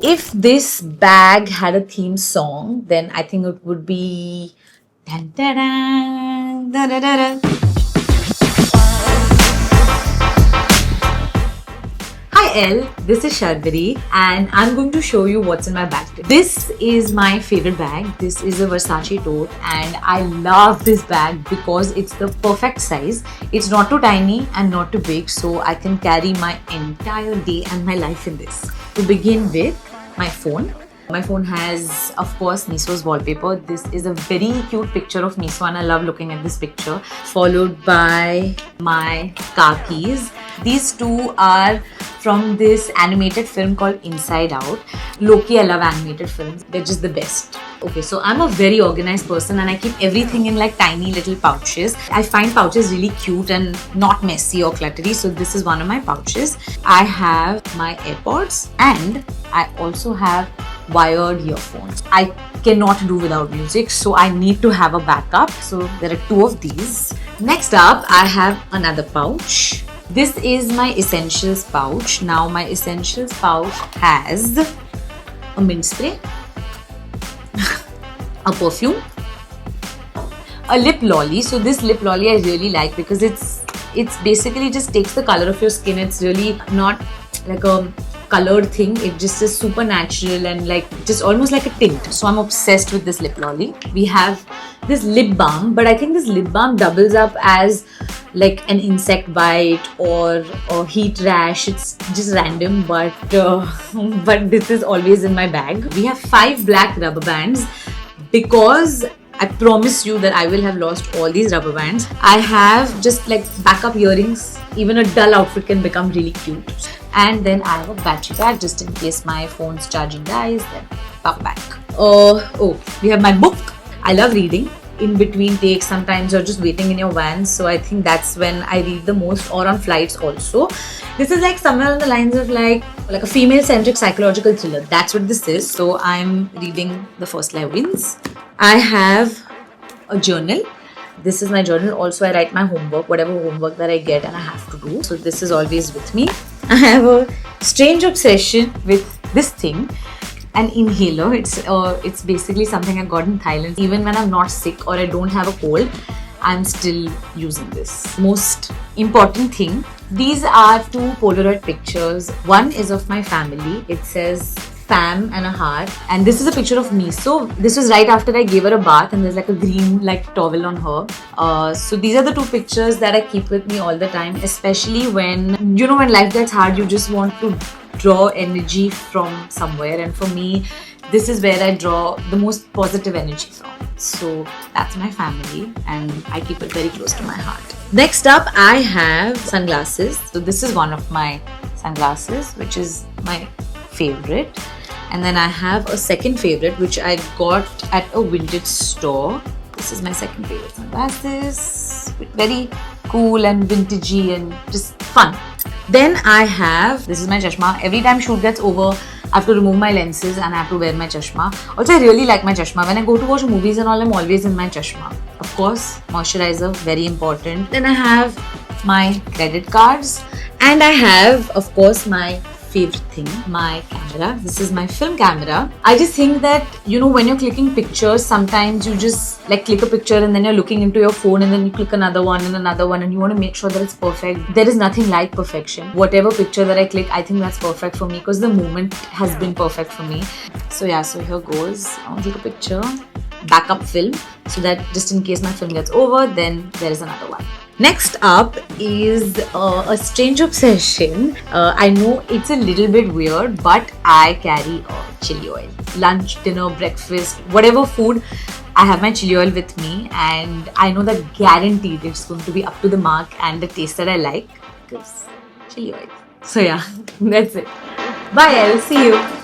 If this bag had a theme song, then I think it would be dun, dun, dun, dun, dun, dun, dun. Hi Elle, this is Sharbari and I'm going to show you what's in my bag today. This is my favorite bag. This is a Versace tote and I love this bag because it's the perfect size. It's not too tiny and not too big, so I can carry my entire day and my life in this. To begin with, my phone. My phone has, of course, Miso's wallpaper. This is a very cute picture of Miso and I love looking at this picture. Followed by my car keys. These two are from this animated film called Inside Out. Loki, I love animated films. They're just the best. Okay, so I'm a very organized person and I keep everything in like tiny little pouches. I find pouches really cute and not messy or cluttery. So this is one of my pouches. I have my AirPods and I also have wired earphones. I cannot do without music, so I need to have a backup. So there are two of these. Next up, I have another pouch. This is my essentials pouch. Now my essentials pouch has a mint spray, a perfume, a lip lolly. So this lip lolly I really like because it's basically just takes the color of your skin. It's really not like a colored thing. It just is super natural and like just almost like a tint. So I'm obsessed with this lip lolly. We have this lip balm, but I think this lip balm doubles up as like an insect bite or heat rash. It's just random, but this is always in my bag. We have 5 black rubber bands because I promise you that I will have lost all these rubber bands. I have just like backup earrings. Even a dull outfit can become really cute. And then I have a battery pack just in case my phone's charging dies, then power bank. We have my book. I love reading. In between takes sometimes or just waiting in your van, so I think that's when I read the most, or on flights also. This is like somewhere on the lines of like a female-centric psychological thriller. That's what this is. So I'm reading The First Life Wins. I have a journal. This is my journal. Also, I write my homework, whatever homework that I get and I have to do. So this is always with me. I have a strange obsession with this thing. An inhaler. It's basically something I got in Thailand. Even when I'm not sick or I don't have a cold, I'm still using this. Most important thing, these are 2 Polaroid pictures. One is of my family. It says fam and a heart, and this is a picture of me. So this was right after I gave her a bath and there's like a green like towel on her. So these are the 2 pictures that I keep with me all the time, especially when when life gets hard, you just want to draw energy from somewhere, and for me this is where I draw the most positive energy from. So that's my family and I keep it very close to my heart. Next up, I have sunglasses. So this is one of my sunglasses, which is my favorite. And then I have a second favorite which I got at a vintage store. This is my second favorite sunglasses. Very cool and vintagey and just fun. Then I have, this is my chashma. Every time shoot gets over, I have to remove my lenses and I have to wear my chashma. Also, I really like my chashma. When I go to watch movies and all, I'm always in my chashma. Of course, moisturizer, very important. Then I have my credit cards. And I have, of course, my favorite thing, my camera. This is my film camera. I just think that when you're clicking pictures, sometimes you just like click a picture and then you're looking into your phone and then you click another one and you want to make sure that it's perfect. There is nothing like perfection. Whatever picture that I click, I think that's perfect for me because the moment has been perfect for me. So yeah, so here goes. I want to take a picture, backup film, so that just in case my film gets over, then there is another one. Next up is a strange obsession. I know it's a little bit weird, but I carry chili oil. Lunch, dinner, breakfast, whatever food, I have my chili oil with me, and I know that guaranteed it's going to be up to the mark and the taste that I like because chili oil. So yeah, that's it. Bye, I'll see you.